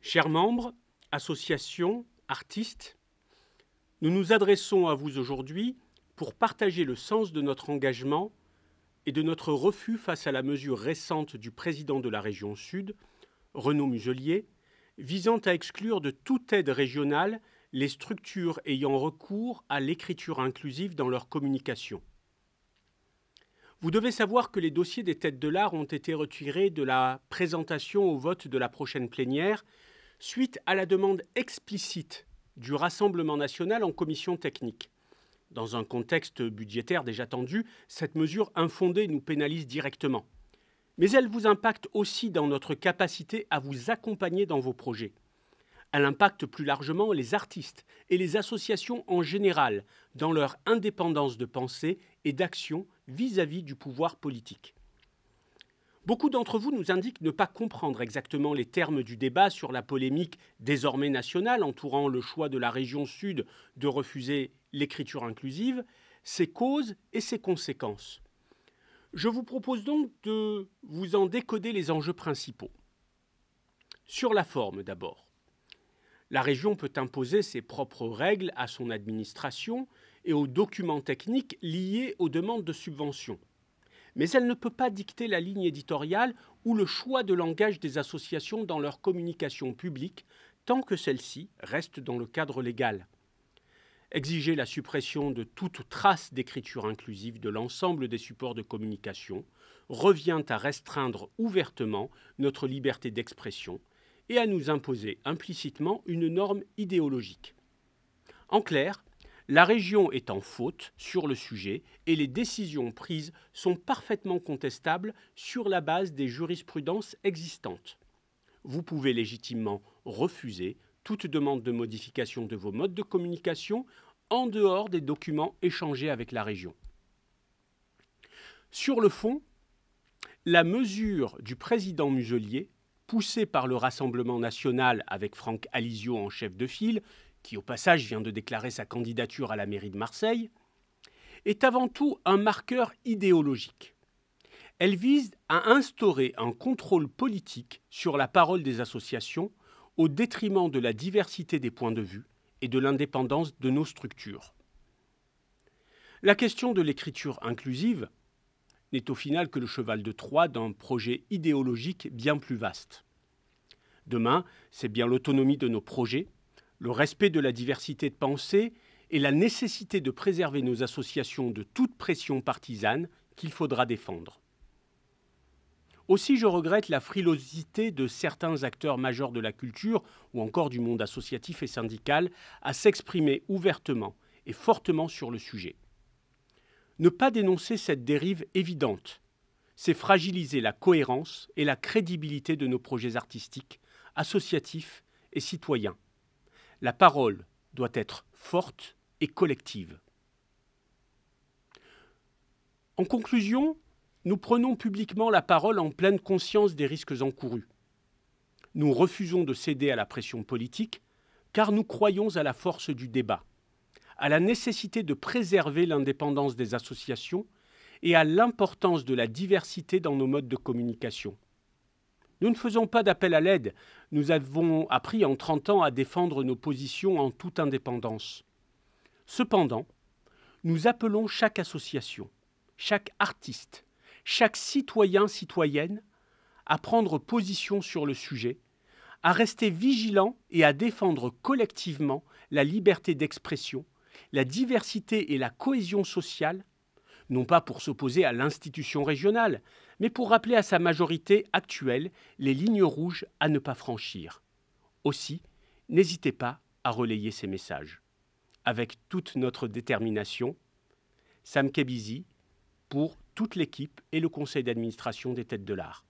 Chers membres, associations, artistes, nous nous adressons à vous aujourd'hui pour partager le sens de notre engagement et de notre refus face à la mesure récente du président de la région Sud, Renaud Muselier, visant à exclure de toute aide régionale les structures ayant recours à l'écriture inclusive dans leur communication. Vous devez savoir que les dossiers des têtes de l'art ont été retirés de la présentation au vote de la prochaine plénière suite à la demande explicite du Rassemblement national en commission technique. Dans un contexte budgétaire déjà tendu, cette mesure infondée nous pénalise directement. Mais elle vous impacte aussi dans notre capacité à vous accompagner dans vos projets. Elle impacte plus largement les artistes et les associations en général dans leur indépendance de pensée et d'action vis-à-vis du pouvoir politique. Beaucoup d'entre vous nous indiquent ne pas comprendre exactement les termes du débat sur la polémique désormais nationale entourant le choix de la région Sud de refuser l'écriture inclusive, ses causes et ses conséquences. Je vous propose donc de vous en décoder les enjeux principaux. Sur la forme d'abord. La région peut imposer ses propres règles à son administration et aux documents techniques liés aux demandes de subventions. Mais elle ne peut pas dicter la ligne éditoriale ou le choix de langage des associations dans leur communication publique tant que celle-ci reste dans le cadre légal. Exiger la suppression de toute trace d'écriture inclusive de l'ensemble des supports de communication revient à restreindre ouvertement notre liberté d'expression et à nous imposer implicitement une norme idéologique. En clair, la région est en faute sur le sujet et les décisions prises sont parfaitement contestables sur la base des jurisprudences existantes. Vous pouvez légitimement refuser toute demande de modification de vos modes de communication en dehors des documents échangés avec la région. Sur le fond, la mesure du président Muselier, poussée par le Rassemblement national avec Franck Alizio en chef de file, qui au passage vient de déclarer sa candidature à la mairie de Marseille, est avant tout un marqueur idéologique. Elle vise à instaurer un contrôle politique sur la parole des associations au détriment de la diversité des points de vue et de l'indépendance de nos structures. La question de l'écriture inclusive n'est au final que le cheval de Troie d'un projet idéologique bien plus vaste. Demain, c'est bien l'autonomie de nos projets, le respect de la diversité de pensée et la nécessité de préserver nos associations de toute pression partisane qu'il faudra défendre. Aussi, je regrette la frilosité de certains acteurs majeurs de la culture ou encore du monde associatif et syndical à s'exprimer ouvertement et fortement sur le sujet. Ne pas dénoncer cette dérive évidente, c'est fragiliser la cohérence et la crédibilité de nos projets artistiques, associatifs et citoyens. La parole doit être forte et collective. En conclusion, nous prenons publiquement la parole en pleine conscience des risques encourus. Nous refusons de céder à la pression politique car nous croyons à la force du débat, à la nécessité de préserver l'indépendance des associations et à l'importance de la diversité dans nos modes de communication. Nous ne faisons pas d'appel à l'aide, nous avons appris en 30 ans à défendre nos positions en toute indépendance. Cependant, nous appelons chaque association, chaque artiste, chaque citoyen-citoyenne à prendre position sur le sujet, à rester vigilant et à défendre collectivement la liberté d'expression, la diversité et la cohésion sociale, non pas pour s'opposer à l'institution régionale, mais pour rappeler à sa majorité actuelle les lignes rouges à ne pas franchir. Aussi, n'hésitez pas à relayer ces messages. Avec toute notre détermination, Sam Kebizi, pour toute l'équipe et le conseil d'administration des Têtes de l'Art.